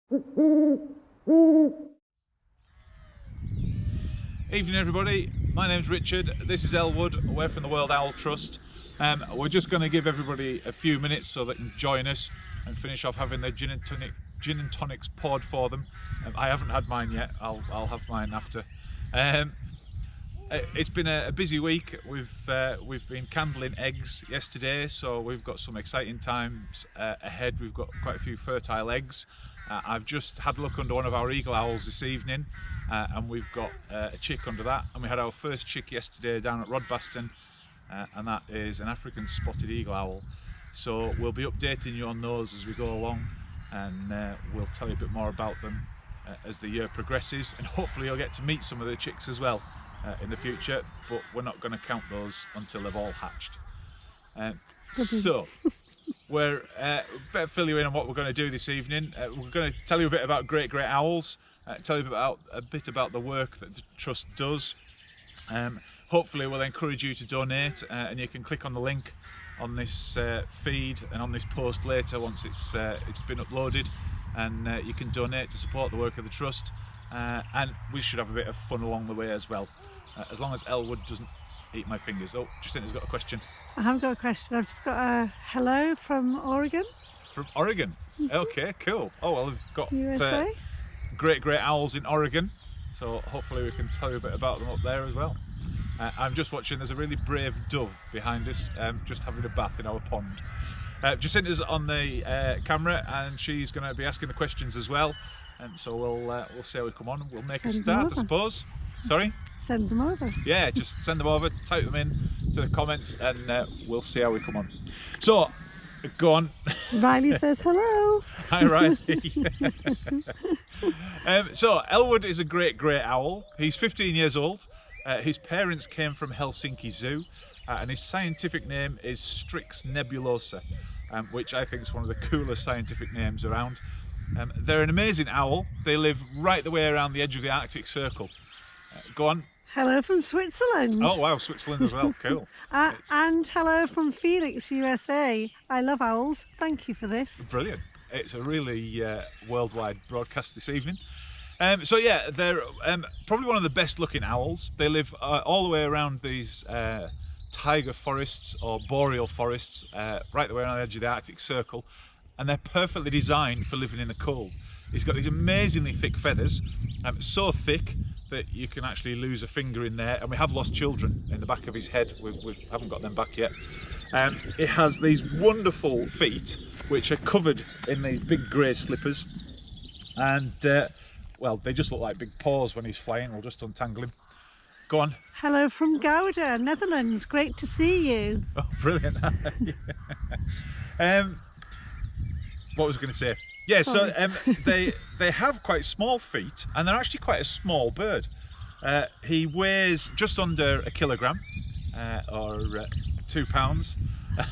Evening everybody, my name's Richard, this is Elwood, away from the World Owl Trust. We're just going to give everybody a few minutes so they can join us and finish off having their gin and tonics poured for them. I haven't had mine yet, I'll have mine after. It's been a busy week. We've been candling eggs yesterday, so we've got some exciting times ahead. We've got quite a few fertile eggs. I've just had a look under one of our eagle owls this evening, and we've got a chick under that, and we had our first chick yesterday down at Rodbaston, and that is an African spotted eagle owl. So we'll be updating you on those as we go along, and we'll tell you a bit more about them as the year progresses, and hopefully you'll get to meet some of the chicks as well in the future, but we're not going to count those until they've all hatched. So we're better fill you in on what we're going to do this evening. We're going to tell you a bit about great owls, tell you a bit about the work that the Trust does. Hopefully we'll encourage you to donate, and you can click on the link on this feed and on this post later once it's been uploaded, and you can donate to support the work of the Trust, and we should have a bit of fun along the way as well, as long as Elwood doesn't eat my fingers. Oh, Jacinta's got a question. I haven't got a question, I've just got a hello from Oregon. From Oregon? Okay, cool. Oh well, we've got USA. Great owls in Oregon, so hopefully we can tell you a bit about them up there as well. I'm just watching, there's a really brave dove behind us, just having a bath in our pond. Jacinta's on the camera, and she's going to be asking the questions as well, and so we'll see how we come on. We'll make a start, I suppose. Sorry? Send them over. Yeah, just send them over, type them in to the comments, and we'll see how we come on. So, go on. Riley says hello. Hi Riley. So Elwood is a great owl. He's 15 years old. His parents came from Helsinki Zoo, and his scientific name is Strix nebulosa, which I think is one of the coolest scientific names around. They're an amazing owl. They live right the way around the edge of the Arctic Circle. Go on. Hello from Switzerland. Oh wow, Switzerland as well, cool. And hello from Felix, USA. I love owls, thank you for this. Brilliant. It's a really worldwide broadcast this evening. So yeah, they're probably one of the best looking owls. They live all the way around these taiga forests or boreal forests, right the way around the edge of the Arctic Circle, and they're perfectly designed for living in the cold. He's got these amazingly thick feathers, so thick that you can actually lose a finger in there, and we have lost children in the back of his head. We haven't got them back yet. It has these wonderful feet which are covered in these big grey slippers, and well, they just look like big paws when he's flying. We'll just untangle him. Go on. Hello from Gouda, Netherlands. Great to see you. Oh, brilliant. What was I going to say? Yeah, sorry. So they have quite small feet, and they're actually quite a small bird. He weighs just under a kilogram, or 2 pounds.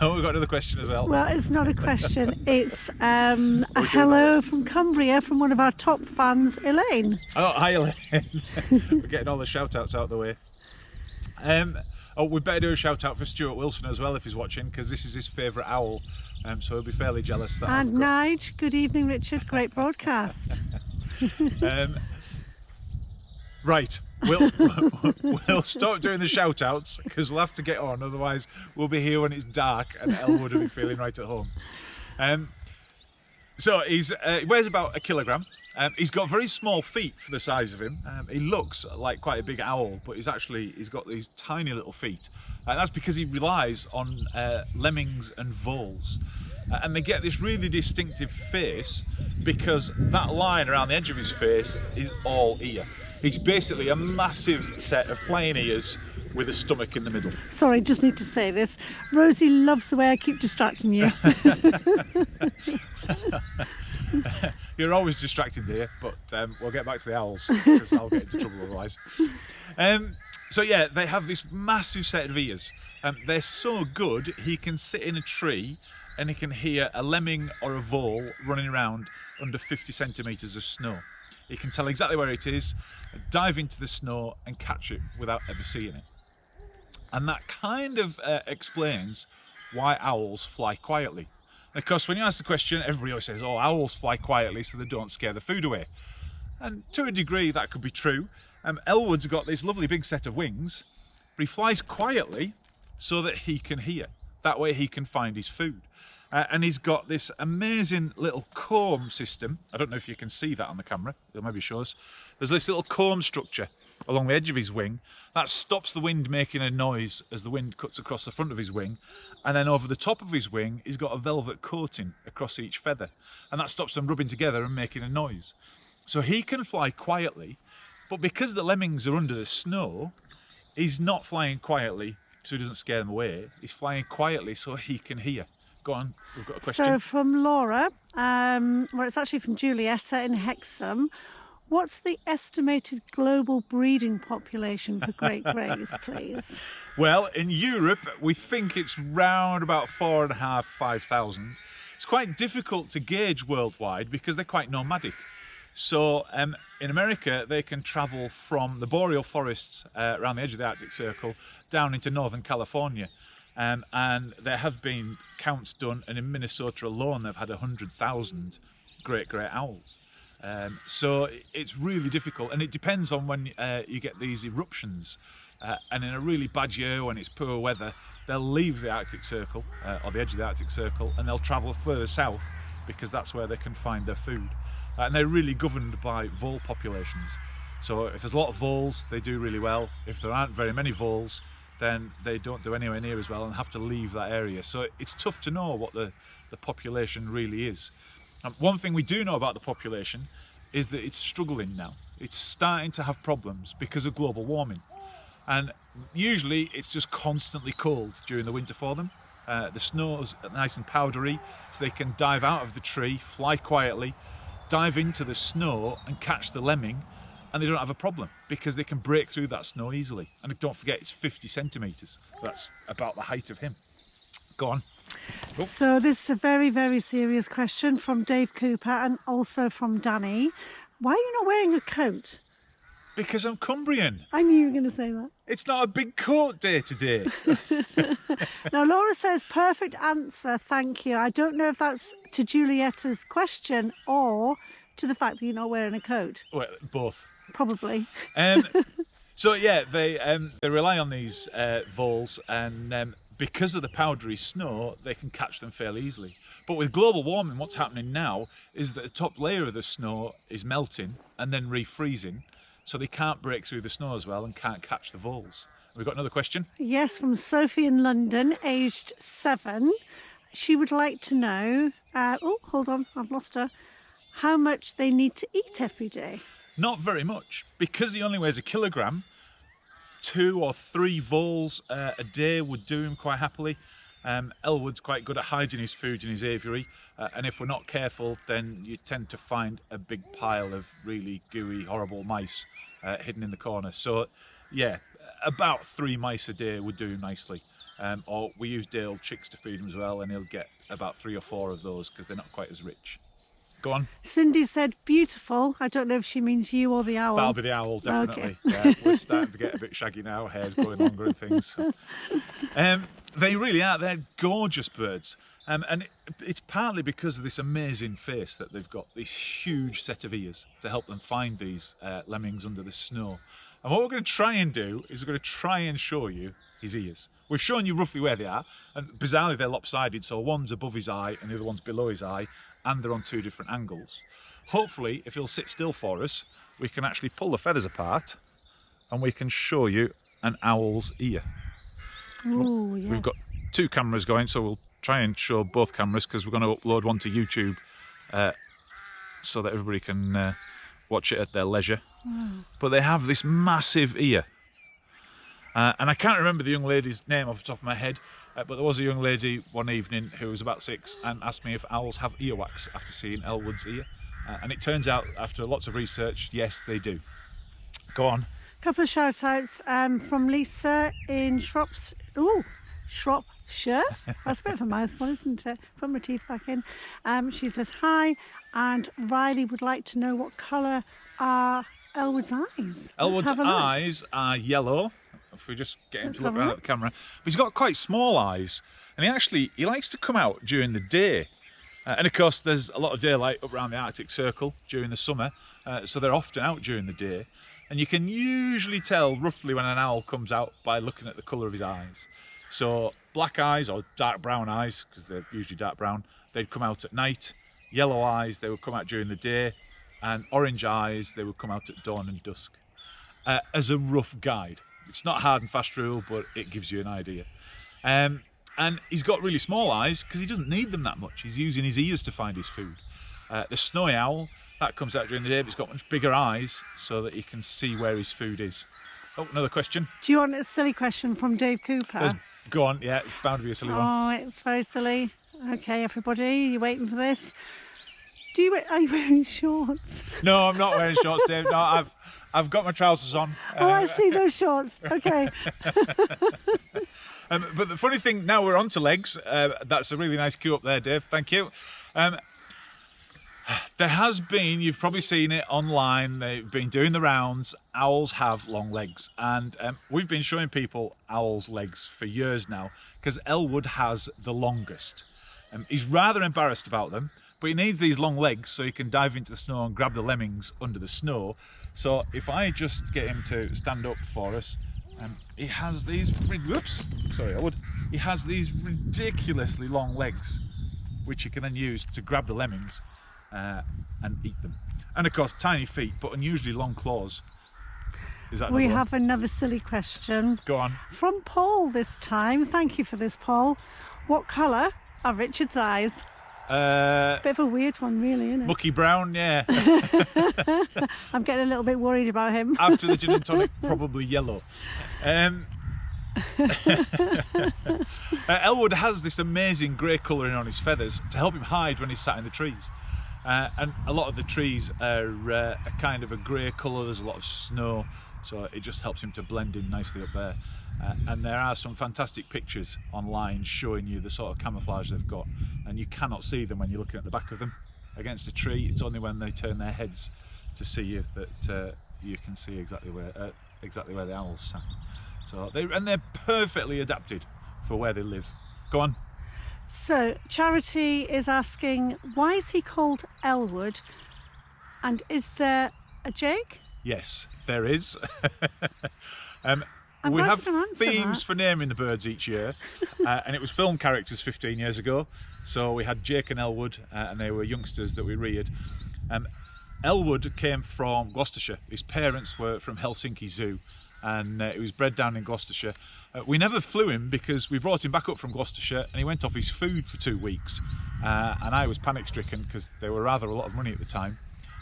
Oh, we've got another question as well. Well, it's not a question, it's a hello from Cumbria from one of our top fans, Elaine. Oh, hi Elaine. We're getting all the shout outs out of the way. Oh, we better do a shout out for Stuart Wilson as well if he's watching, because this is his favourite owl, so he'll be fairly jealous that. And Nige, good evening Richard, great broadcast. Right, we'll stop doing the shout outs because we'll have to get on, otherwise we'll be here when it's dark and Elwood will be feeling right at home. So he weighs about a kilogram. He's got very small feet for the size of him. He looks like quite a big owl, but he's got these tiny little feet, and that's because he relies on lemmings and voles, and they get this really distinctive face because that line around the edge of his face is all ear. He's basically a massive set of flying ears with a stomach in the middle. Sorry, just need to say this. Rosie loves the way I keep distracting you. You're always distracted, dear, but we'll get back to the owls because I'll get into trouble otherwise. So yeah, they have this massive set of ears. They're so good, he can sit in a tree and he can hear a lemming or a vole running around under 50 centimetres of snow. He can tell exactly where it is, dive into the snow and catch it without ever seeing it. And that kind of explains why owls fly quietly. And of course, when you ask the question, everybody always says, oh, owls fly quietly so they don't scare the food away. And to a degree, that could be true. Elwood's got this lovely big set of wings, but he flies quietly so that he can hear. That way he can find his food. And he's got this amazing little comb system. I don't know if you can see that on the camera. It'll maybe show us. There's this little comb structure along the edge of his wing that stops the wind making a noise as the wind cuts across the front of his wing. And then over the top of his wing, he's got a velvet coating across each feather. And that stops them rubbing together and making a noise. So he can fly quietly, but because the lemmings are under the snow, he's not flying quietly so he doesn't scare them away. He's flying quietly so he can hear. Go on, we've got a question. So from Laura, well, it's actually from Julietta in Hexham. What's the estimated global breeding population for great greys, please? Well, in Europe, we think it's round about 4,500, 5,000. It's quite difficult to gauge worldwide because they're quite nomadic. So in America, they can travel from the boreal forests around the edge of the Arctic Circle down into Northern California. And there have been counts done, and in Minnesota alone they've had 100,000 great owls. So it's really difficult, and it depends on when you get these eruptions. And in a really bad year when it's poor weather, they'll leave the Arctic Circle, or the edge of the Arctic Circle, and they'll travel further south because that's where they can find their food. And they're really governed by vole populations. So if there's a lot of voles, they do really well. If there aren't very many voles, then they don't do anywhere near as well and have to leave that area. So it's tough to know what the population really is. One thing we do know about the population is that it's struggling now. It's starting to have problems because of global warming. And usually it's just constantly cold during the winter for them. The snow's nice and powdery, so they can dive out of the tree, fly quietly, dive into the snow and catch the lemming, and they don't have a problem because they can break through that snow easily. And don't forget, it's 50 centimetres. That's about the height of him. Go on. Oh. So this is a very, very serious question from Dave Cooper and also from Danny. Why are you not wearing a coat? Because I'm Cumbrian. I knew you were going to say that. It's not a big coat day today. Now, Laura says, perfect answer, thank you. I don't know if that's to Julietta's question or to the fact that you're not wearing a coat. Well, both. Probably. So yeah, they rely on these voles, and because of the powdery snow, they can catch them fairly easily. But with global warming, what's happening now is that the top layer of the snow is melting and then refreezing, so they can't break through the snow as well and can't catch the voles. We've got another question. Yes, from Sophie in London, aged 7. She would like to know, oh, hold on, I've lost her, how much they need to eat every day. Not very much, because he only weighs a kilogram. 2 or 3 voles a day would do him quite happily. Elwood's quite good at hiding his food in his aviary, and if we're not careful, then you tend to find a big pile of really gooey, horrible mice hidden in the corner. So, yeah, about 3 mice a day would do him nicely. Or we use day-old chicks to feed him as well, and he'll get about 3 or 4 of those because they're not quite as rich. Go on. Cindy said beautiful. I don't know if she means you or the owl. That'll be the owl, definitely. Okay. Yeah, we're starting to get a bit shaggy now, hair's growing longer and things. So. They really are, they're gorgeous birds. And it's partly because of this amazing face that they've got, this huge set of ears to help them find these lemmings under the snow. And what we're going to try and do is we're going to try and show you his ears. We've shown you roughly where they are, and bizarrely they're lopsided, so one's above his eye and the other one's below his eye, and they're on 2 different angles. Hopefully, if he'll sit still for us, we can actually pull the feathers apart and we can show you an owl's ear. Oh, yes. We've got 2 cameras going, so we'll try and show both cameras because we're going to upload one to YouTube so that everybody can watch it at their leisure. Wow. But they have this massive ear. And I can't remember the young lady's name off the top of my head, but there was a young lady one evening who was about 6 and asked me if owls have earwax after seeing Elwood's ear. And it turns out, after lots of research, yes, they do. Go on. Couple of shout outs from Lisa in Shropshire. That's a bit of a mouthful, isn't it? Put my teeth back in. She says hi, and Riley would like to know what colour are Elwood's eyes. Elwood's eyes are yellow. If we just get him to look around at the camera. But he's got quite small eyes, and he likes to come out during the day And of course there's a lot of daylight up around the Arctic Circle during the summer, so they're often out during the day, and you can usually tell roughly when an owl comes out by looking at the colour of his eyes. So black eyes or dark brown eyes, because they're usually dark brown, they'd come out at night. Yellow eyes, they would come out during the day, and orange eyes, they would come out at dawn and dusk. As a rough guide. It's not a hard and fast rule, but it gives you an idea. And he's got really small eyes because he doesn't need them that much. He's using his ears to find his food. The snowy owl, that comes out during the day, but it's got much bigger eyes so that he can see where his food is. Oh, another question. Do you want a silly question from Dave Cooper? Go on, yeah, it's bound to be a silly one. Oh, it's very silly. Okay, everybody, you waiting for this? Are you wearing shorts? No, I'm not wearing shorts, Dave. No, I've got my trousers on. Oh, I see those shorts. Okay. But the funny thing, now we're on to legs. That's a really nice cue up there, Dave. Thank you. There has been, you've probably seen it online, they've been doing the rounds, owls have long legs. And we've been showing people owls' legs for years now, because Elwood has the longest. He's rather embarrassed about them, but he needs these long legs so he can dive into the snow and grab the lemmings under the snow. So if I just get him to stand up for us, he has these, whoops, sorry Elwood, he has these ridiculously long legs, which he can then use to grab the lemmings and eat them. And of course, tiny feet, but unusually long claws. Is that we have another silly question. Go on. From Paul this time. Thank you for this, Paul. What colour are Richard's eyes? Bit of a weird one, really, isn't it? Mucky brown, yeah. I'm getting a little bit worried about him. After the gin and tonic, probably yellow. Elwood has this amazing grey colouring on his feathers to help him hide when he's sat in the trees. And a lot of the trees are a kind of a grey colour, there's a lot of snow, so it just helps him to blend in nicely up there. And there are some fantastic pictures online showing you the sort of camouflage they've got, and you cannot see them when you're looking at the back of them against a tree. It's only when they turn their heads to see you that you can see exactly where the owls sat. So they're perfectly adapted for where they live. Go on. So Charity is asking, why is he called Elwood, and is there a Jake? Yes, there is. I'm we glad have you can answer themes that. for naming the birds each year, and it was film characters 15 years ago. So we had Jake and Elwood, and they were youngsters that we reared. Elwood came from Gloucestershire. His parents were from Helsinki Zoo, and he was bred down in Gloucestershire. We never flew him because we brought him back up from Gloucestershire and he went off his food for 2 weeks, and I was panic stricken because they were rather a lot of money at the time,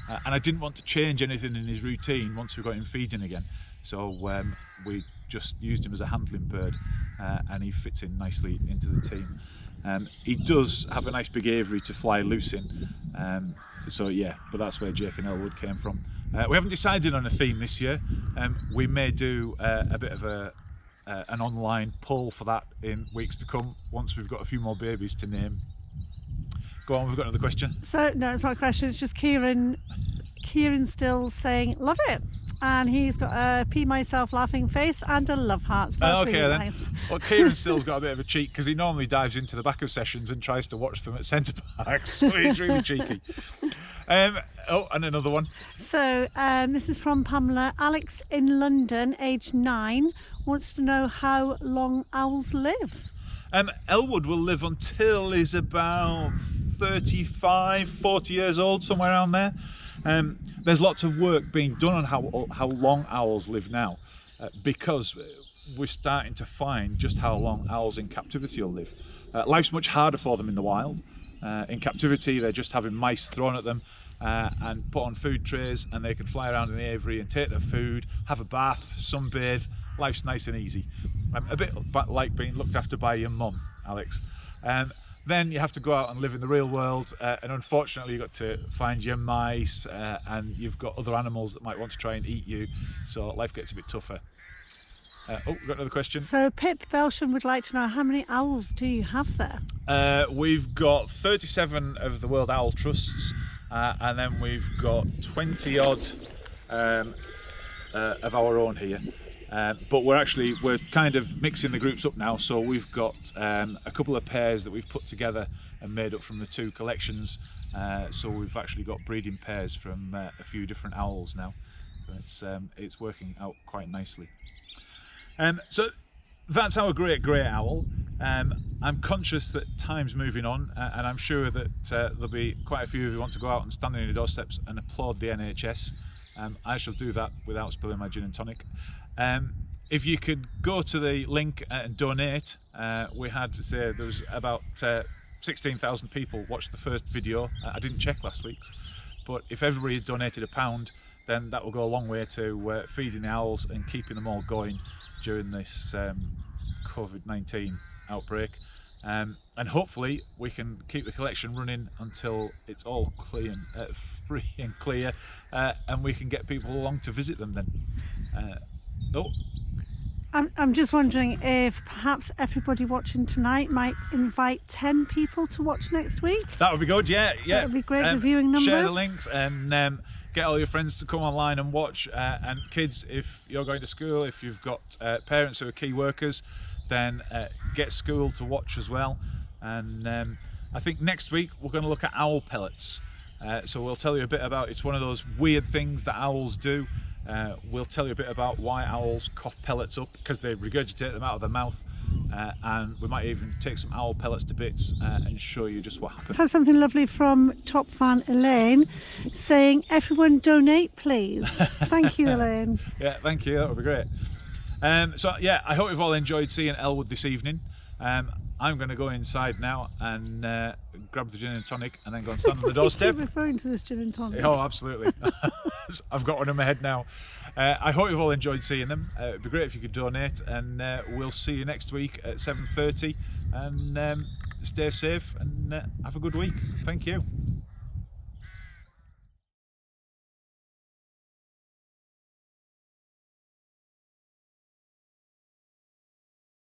and I didn't want to change anything in his routine once we got him feeding again. So we just used him as a handling bird, and he fits in nicely into the team. He does have a nice big aviary to fly loose in, so yeah, but that's where Jake and Elwood came from. We haven't decided on a theme this year. We may do a bit of an online poll for that in weeks to come once we've got a few more babies to name. Go on, we've got another question. So no, it's not a question, it's just Kieran still saying love it, and he's got a pee myself laughing face and a love heart, so that's Okay really then. nice. Well, Kieran still's got a bit of a cheek because he normally dives into the back of sessions and tries to watch them at centre parks, so he's really cheeky. Oh, and another one. So this is from Pamela. Alex in London, age 9, wants to know how long owls live. Elwood will live until he's about 35, 40 years old, somewhere around there. There's lots of work being done on how long owls live now, because we're starting to find just how long owls in captivity will live. Life's much harder for them in the wild. In captivity, they're just having mice thrown at them and put on food trays, and they can fly around in the aviary and take their food, have a bath, sunbathe. Life's nice and easy. A bit like being looked after by your mum, Alex. Then you have to go out and live in the real world, and unfortunately you've got to find your mice, and you've got other animals that might want to try and eat you, so life gets a bit tougher. Oh, we've got another question. So Pip Belsham would like to know, how many owls do you have there? We've got 37 of the World Owl Trusts, and then we've got 20 odd of our own here. but we're kind of mixing the groups up now, so we've got a couple of pairs that we've put together and made up from the 2 collections. So we've actually got breeding pairs from a few different owls now, so it's working out quite nicely. So that's our great grey owl. I'm conscious that time's moving on, and I'm sure that there'll be quite a few of you who want to go out and stand on your doorsteps and applaud the NHS. I shall do that without spilling my gin and tonic. If you could go to the link and donate, we had to say there was about 16,000 people watched the first video. I didn't check last week's, but if everybody had donated £1, then that will go a long way to feeding the owls and keeping them all going during this COVID-19 outbreak. And hopefully we can keep the collection running until it's all clear and free and clear, and we can get people along to visit them then. I'm just wondering if perhaps everybody watching tonight might invite 10 people to watch next week. That would be good, yeah. That would be great with viewing numbers. Share the links and get all your friends to come online and watch. And kids, if you're going to school, if you've got parents who are key workers, then get school to watch as well. And I think next week we're going to look at owl pellets. So we'll tell you a bit about, it's one of those weird things that owls do. We'll tell you a bit about why owls cough pellets up, because they regurgitate them out of their mouth, and we might even take some owl pellets to bits and show you just what happened. I have something lovely from top fan Elaine saying, everyone donate please. Thank you, Elaine. Yeah, thank you, that would be great. So yeah, I hope you've all enjoyed seeing Elwood this evening. I'm going to go inside now and grab the gin and tonic and then go and stand on the doorstep. Keep referring to this gin and tonic. Oh, absolutely. I've got one in my head now. I hope you've all enjoyed seeing them. It'd be great if you could donate, and we'll see you next week at 7:30. And stay safe and have a good week. Thank you.